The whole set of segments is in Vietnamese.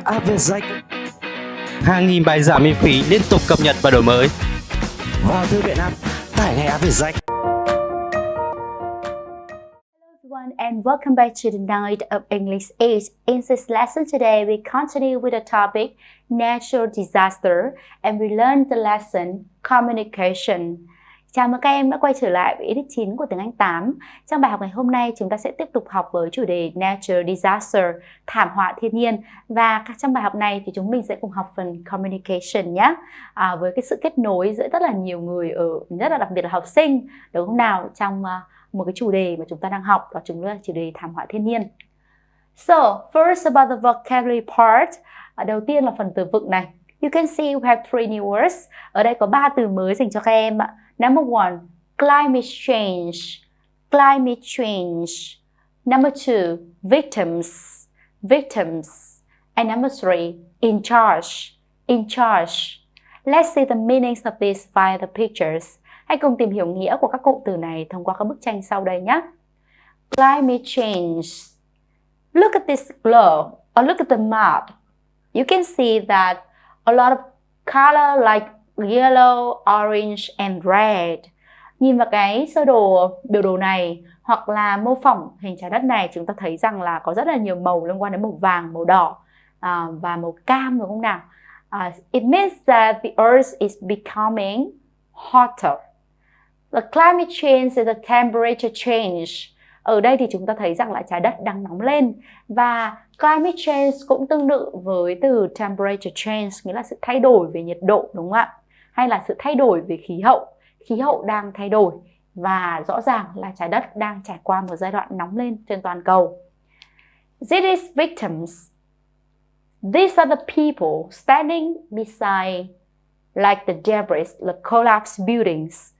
app VietJack. Hàng nghìn bài giảng miễn phí liên tục cập nhật và đổi mới. Vào thư viện app, tải ngay app VietJack. Hello everyone and welcome back to the Night of English 8. In this lesson today, we continue with the topic natural disaster and we learn the lesson communication. Chào mừng các em đã quay trở lại với tiết 9 của tiếng Anh 8. Trong bài học ngày hôm nay, chúng ta sẽ tiếp tục học với chủ đề Natural Disaster, thảm họa thiên nhiên. Và trong bài học này thì chúng mình sẽ cùng học phần communication nhé. Với cái sự kết nối giữa rất là nhiều người, rất là đặc biệt là học sinh, đúng không nào? Trong một cái chủ đề mà chúng ta đang học, đó chính là chủ đề thảm họa thiên nhiên. So, first about the vocabulary part. Đầu tiên là phần từ vựng này. You can see we have 3 new words. Ở đây có 3 từ mới dành cho các em ạ. Number 1, climate change. Climate change. Number 2, victims. Victims. And number 3, in charge. In charge. Let's see the meanings of these via the pictures. Hãy cùng tìm hiểu nghĩa của các cụm từ này thông qua các bức tranh sau đây nhé. Climate change. Look at this globe, or look at the map. You can see that a lot of color like yellow, orange and red. Nhìn vào cái biểu đồ này hoặc là mô phỏng hình trái đất này, chúng ta thấy rằng là có rất là nhiều màu liên quan đến màu vàng, màu đỏ và màu cam, đúng không nào? It means that the earth is becoming hotter. The climate change is a temperature change. Ở đây thì chúng ta thấy rằng là trái đất đang nóng lên. Và climate change cũng tương tự với từ temperature change, nghĩa là sự thay đổi về nhiệt độ, đúng không ạ? Hay là sự thay đổi về khí hậu. Khí hậu đang thay đổi và rõ ràng là trái đất đang trải qua một giai đoạn nóng lên trên toàn cầu. This is victims. These are the people standing beside like the debris, the collapsed buildings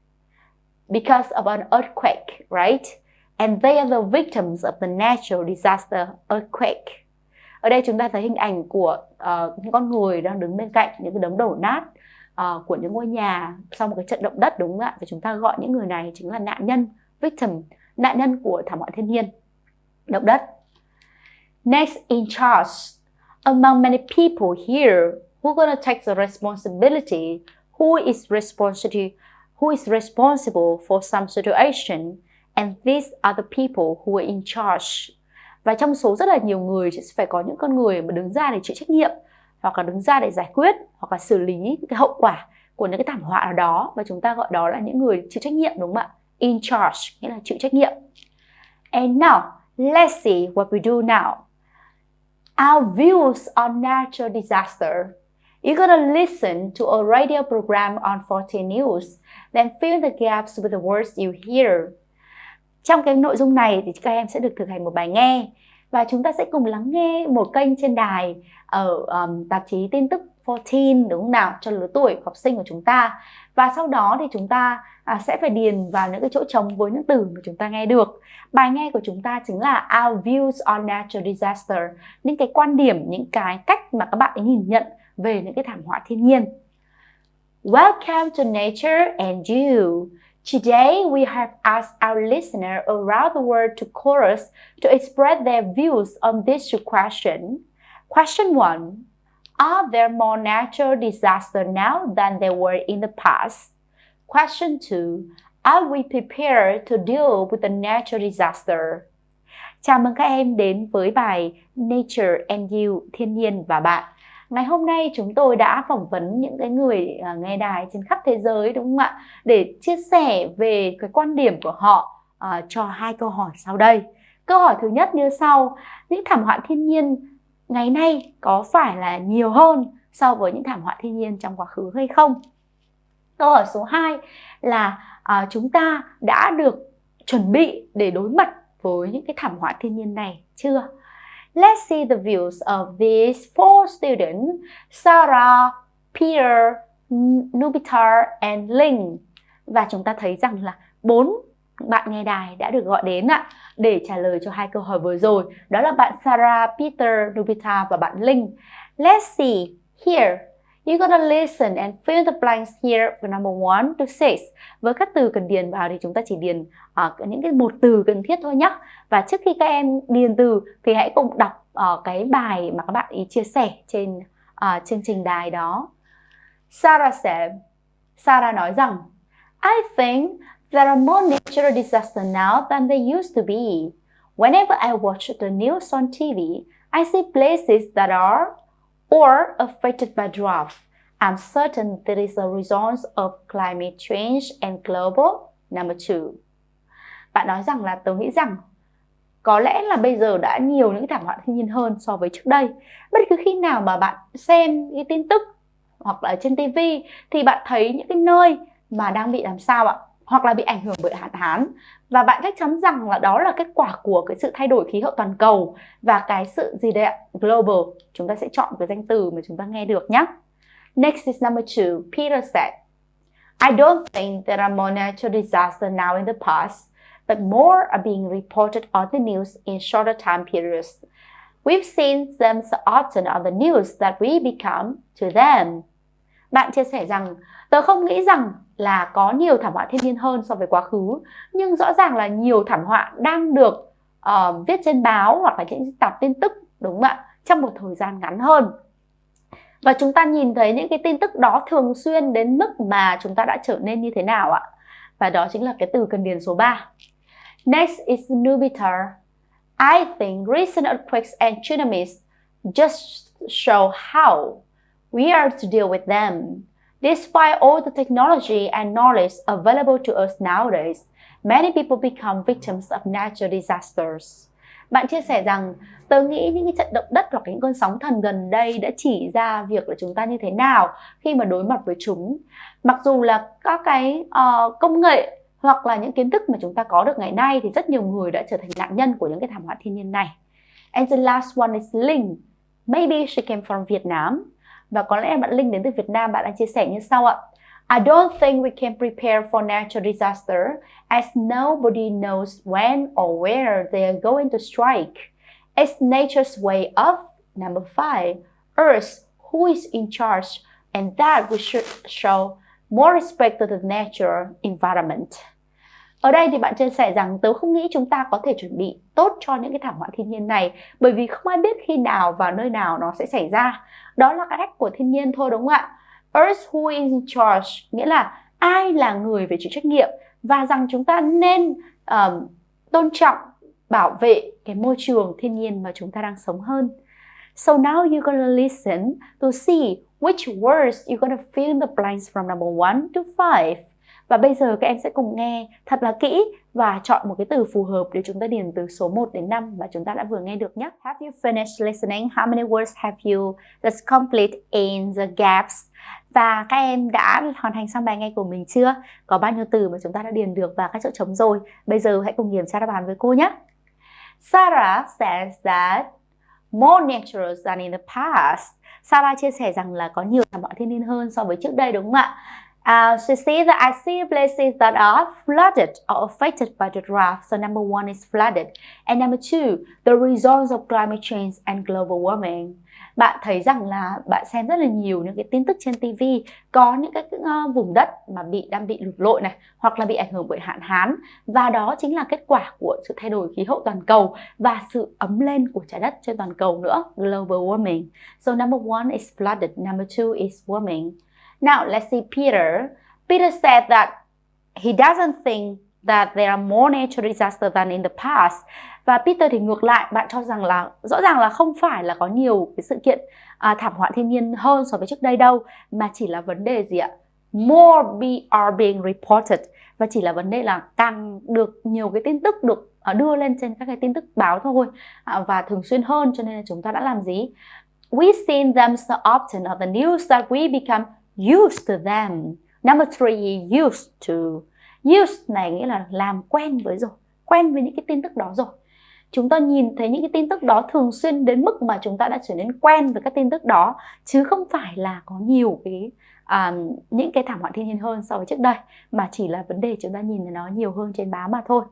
because of an earthquake, right? And they are the victims of the natural disaster earthquake. Ở đây chúng ta thấy hình ảnh của những con người đang đứng bên cạnh những cái đống đổ nát của những ngôi nhà sau một cái trận động đất, đúng không ạ? Và chúng ta gọi những người này chính là nạn nhân, victim, nạn nhân của thảm họa thiên nhiên, động đất. Next, in charge. Among many people here, who gonna take the responsibility? Who is responsible for some situation? And these are the people who are in charge. Và trong số rất là nhiều người sẽ phải có những con người mà đứng ra để chịu trách nhiệm, hoặc là đứng ra để giải quyết, hoặc là xử lý cái hậu quả của những cái thảm họa nào đó. Và chúng ta gọi đó là những người chịu trách nhiệm, đúng không ạ? In charge, nghĩa là chịu trách nhiệm. And now, let's see what we do now. Our views on natural disaster. You're gonna listen to a radio program on 14 News, then fill the gaps with the words you hear. Trong cái nội dung này thì các em sẽ được thực hành một bài nghe và chúng ta sẽ cùng lắng nghe một kênh trên đài ở tạp chí tin tức 14, đúng không nào, cho lứa tuổi học sinh của chúng ta. Và sau đó thì chúng ta sẽ phải điền vào những cái chỗ trống với những từ mà chúng ta nghe được. Bài nghe của chúng ta chính là Our Views on Natural Disaster, những cái quan điểm, những cái cách mà các bạn ấy nhìn nhận về những cái thảm họa thiên nhiên. Welcome to Nature and You. Today, we have asked our listeners around the world to call us to express their views on this question. Question 1. Are there more natural disasters now than there were in the past? Question 2. Are we prepared to deal with the natural disaster? Chào mừng các em đến với bài Nature and You, thiên nhiên và bạn. Ngày hôm nay chúng tôi đã phỏng vấn những cái người nghe đài trên khắp thế giới, đúng không ạ? Để chia sẻ về cái quan điểm của họ cho 2 câu hỏi sau đây. Câu hỏi thứ nhất như sau: những thảm họa thiên nhiên ngày nay có phải là nhiều hơn so với những thảm họa thiên nhiên trong quá khứ hay không? Câu hỏi số 2 là chúng ta đã được chuẩn bị để đối mặt với những cái thảm họa thiên nhiên này chưa? Let's see the views of these 4 students, Sarah, Peter, Nubita and Linh. Và chúng ta thấy rằng là 4 bạn nghe đài đã được gọi đến để trả lời cho 2 câu hỏi vừa rồi. Đó là bạn Sarah, Peter, Nubita và bạn Linh. Let's see here. You're gonna listen and fill the blanks here for number 1 to 6. Với các từ cần điền vào thì chúng ta chỉ điền những cái một từ cần thiết thôi nhé. Và trước khi các em điền từ thì hãy cùng đọc cái bài mà các bạn ý chia sẻ trên chương trình đài đó. Sarah nói rằng I think there are more natural disasters now than there used to be. Whenever I watch the news on TV, I see places that are or affected by drought. I'm certain that is a result of climate change and global. Number 2. Bạn nói rằng là tớ nghĩ rằng có lẽ là bây giờ đã nhiều những thảm họa thiên nhiên hơn so với trước đây. Bất cứ khi nào mà bạn xem cái tin tức hoặc là trên TV thì bạn thấy những cái nơi mà đang bị làm sao ạ? Hoặc là bị ảnh hưởng bởi hạn hán. Và bạn chắc chắn rằng là đó là kết quả của cái sự thay đổi khí hậu toàn cầu và cái sự gì đấy ạ? Global. Chúng ta sẽ chọn cái danh từ mà chúng ta nghe được nhé. Next is number 2. Peter said, I don't think there are more natural disasters now in the past, but more are being reported on the news in shorter time periods. We've seen them so often on the news that we become to them. Bạn chia sẻ rằng, tớ không nghĩ rằng là có nhiều thảm họa thiên nhiên hơn so với quá khứ, nhưng rõ ràng là nhiều thảm họa đang được viết trên báo hoặc là những tạp tin tức, đúng không ạ, trong một thời gian ngắn hơn. Và chúng ta nhìn thấy những cái tin tức đó thường xuyên đến mức mà chúng ta đã trở nên như thế nào ạ? Và đó chính là cái từ cần điền số 3. Next is NHถี่. I think recent earthquakes and tsunamis just show how we are to deal with them. Despite all the technology and knowledge available to us nowadays, many people become victims of natural disasters. Bạn chia sẻ rằng, tớ nghĩ những cái trận động đất hoặc những cơn sóng thần gần đây đã chỉ ra việc là chúng ta như thế nào khi mà đối mặt với chúng. Mặc dù là các cái công nghệ hoặc là những kiến thức mà chúng ta có được ngày nay thì rất nhiều người đã trở thành nạn nhân của những cái thảm họa thiên nhiên này. And the last one is Linh. Maybe she came from Vietnam. Và có lẽ bạn Linh đến từ Việt Nam, bạn đã chia sẻ như sau ạ. I don't think we can prepare for natural disaster as nobody knows when or where they are going to strike. It's nature's way of, number 5, Earth, who is in charge, and that we should show more respect to the natural environment. Ở đây thì bạn chia sẻ rằng tớ không nghĩ chúng ta có thể chuẩn bị tốt cho những cái thảm họa thiên nhiên này, bởi vì không ai biết khi nào và nơi nào nó sẽ xảy ra. Đó là cái cách của thiên nhiên thôi, đúng không ạ? Earth who is in charge, nghĩa là ai là người phải chịu trách nhiệm, và rằng chúng ta nên tôn trọng, bảo vệ cái môi trường thiên nhiên mà chúng ta đang sống hơn. So now you're gonna listen to see which words you're gonna fill in the blanks from number 1 to 5. Và bây giờ các em sẽ cùng nghe thật là kỹ và chọn một cái từ phù hợp để chúng ta điền từ số 1 đến 5 mà chúng ta đã vừa nghe được nhé. Have you finished listening? How many words have you just complete in the gaps? Và các em đã hoàn thành xong bài nghe của mình chưa? Có bao nhiêu từ mà chúng ta đã điền được và các chỗ trống rồi? Bây giờ hãy cùng kiểm tra đáp án với cô nhé. Sarah says that more natural than in the past. Sarah chia sẻ rằng là có nhiều thảm họa thiên nhiên hơn so với trước đây, đúng không ạ? She says that I see places that are flooded or affected by the drought. So number 1 is flooded. And number 2, the results of climate change and global warming. Bạn thấy rằng là bạn xem rất là nhiều những cái tin tức trên TV, có những cái vùng đất mà đang bị lụt lội này, hoặc là bị ảnh hưởng bởi hạn hán, và đó chính là kết quả của sự thay đổi khí hậu toàn cầu và sự ấm lên của trái đất trên toàn cầu nữa, global warming. So number 1 is flooded, number 2 is warming. Now let's see Peter. Peter said that he doesn't think that there are more natural disasters than in the past. Và Peter thì ngược lại, bạn cho rằng là rõ ràng là không phải là có nhiều cái sự kiện thảm họa thiên nhiên hơn so với trước đây đâu, mà chỉ là vấn đề gì ạ? More are being reported. Và chỉ là vấn đề là càng được nhiều cái tin tức được đưa lên trên các cái tin tức báo thôi, và thường xuyên hơn, cho nên là chúng ta đã làm gì? We've seen them so often on the news that we become used to them. Number 3, used to. Used này nghĩa là làm quen với rồi, quen với những cái tin tức đó rồi. Chúng ta nhìn thấy những cái tin tức đó thường xuyên đến mức mà chúng ta đã trở nên quen với các tin tức đó, chứ không phải là có nhiều những cái thảm họa thiên nhiên hơn so với trước đây, mà chỉ là vấn đề chúng ta nhìn thấy nó nhiều hơn trên báo mà thôi.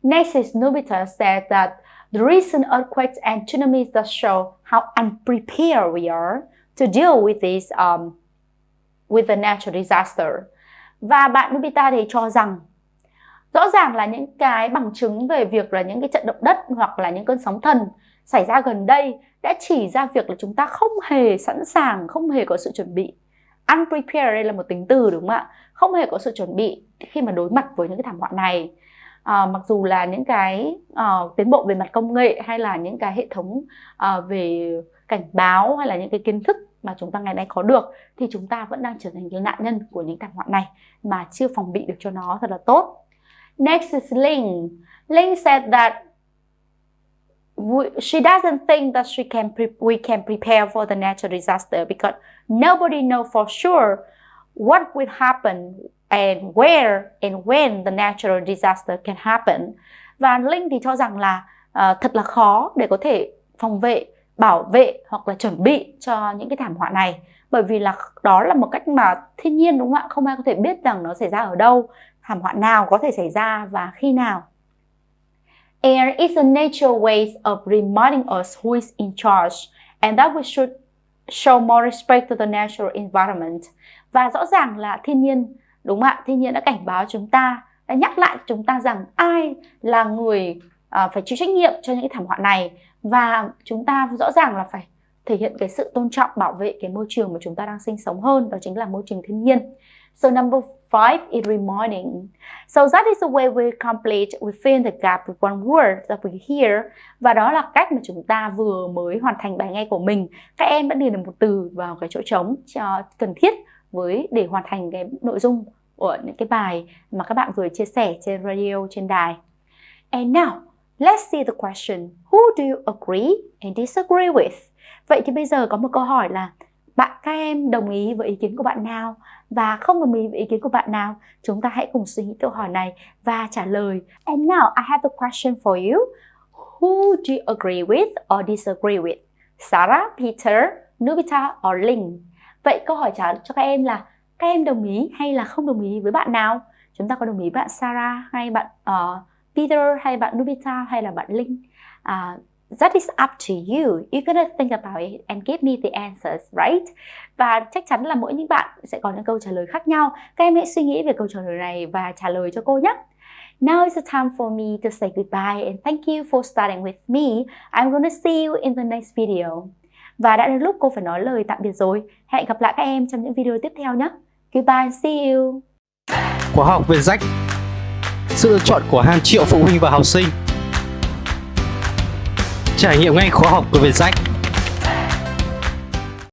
Next is NHถี่said that the recent earthquakes and tsunamis that show how unprepared we are to deal with this with the natural disaster. Và bạn NHถี่thì cho rằng rõ ràng là những cái bằng chứng về việc là những cái trận động đất hoặc là những cơn sóng thần xảy ra gần đây đã chỉ ra việc là chúng ta không hề sẵn sàng, không hề có sự chuẩn bị. Unprepared đây là một tính từ đúng không ạ? Không hề có sự chuẩn bị khi mà đối mặt với những cái thảm họa này. Mặc dù là những cái tiến bộ về mặt công nghệ hay là những cái hệ thống về cảnh báo hay là những cái kiến thức mà chúng ta ngày nay có được, thì chúng ta vẫn đang trở thành cái nạn nhân của những thảm họa này mà chưa phòng bị được cho nó thật là tốt. Next is Linh. Linh said that she doesn't think that we can prepare for the natural disaster because nobody knows for sure what will happen and where and when the natural disaster can happen. Và Linh thì cho rằng là thật là khó để có thể phòng vệ, bảo vệ hoặc là chuẩn bị cho những cái thảm họa này, bởi vì là đó là một cách mà thiên nhiên đúng không ạ? Không ai có thể biết rằng nó xảy ra ở đâu, thảm họa nào có thể xảy ra và khi nào. And it's a natural way of reminding us who is in charge and that we should show more respect to the natural environment. Và rõ ràng là thiên nhiên, đúng không ạ? Thiên nhiên đã cảnh báo chúng ta, đã nhắc lại chúng ta rằng ai là người phải chịu trách nhiệm cho những cái thảm họa này, và chúng ta rõ ràng là phải thể hiện cái sự tôn trọng, bảo vệ cái môi trường mà chúng ta đang sinh sống hơn, đó chính là môi trường thiên nhiên. So number 5 is reminding. So that is the way we complete, we fill the gap with one word that we hear. Và đó là cách mà chúng ta vừa mới hoàn thành bài nghe của mình. Các em đã điền được một từ vào cái chỗ trống cần thiết để hoàn thành cái nội dung của những cái bài mà các bạn vừa chia sẻ trên radio, trên đài. And now, let's see the question. Who do you agree and disagree with? Vậy thì bây giờ có một câu hỏi là các em đồng ý với ý kiến của bạn nào và không đồng ý với ý kiến của bạn nào? Chúng ta hãy cùng suy nghĩ câu hỏi này và trả lời. And now I have the question for you. Who do you agree with or disagree with? Sarah, Peter, Nobita or Linh? Vậy câu hỏi trả cho các em là các em đồng ý hay là không đồng ý với bạn nào? Chúng ta có đồng ý bạn Sarah hay bạn Peter hay bạn Nobita hay là bạn Linh? That is up to you. You're gonna think about it and give me the answers, right? Và chắc chắn là mỗi những bạn sẽ có những câu trả lời khác nhau. Các em hãy suy nghĩ về câu trả lời này và trả lời cho cô nhé. Now is the time for me to say goodbye and thank you for starting with me. I'm gonna see you in the next video. Và đã đến lúc cô phải nói lời tạm biệt rồi. Hẹn gặp lại các em trong những video tiếp theo nhé. Goodbye, see you. Khóa học VietJack, sự lựa chọn của hàng triệu phụ huynh và học sinh. Trải nghiệm ngay khóa học của VietJack.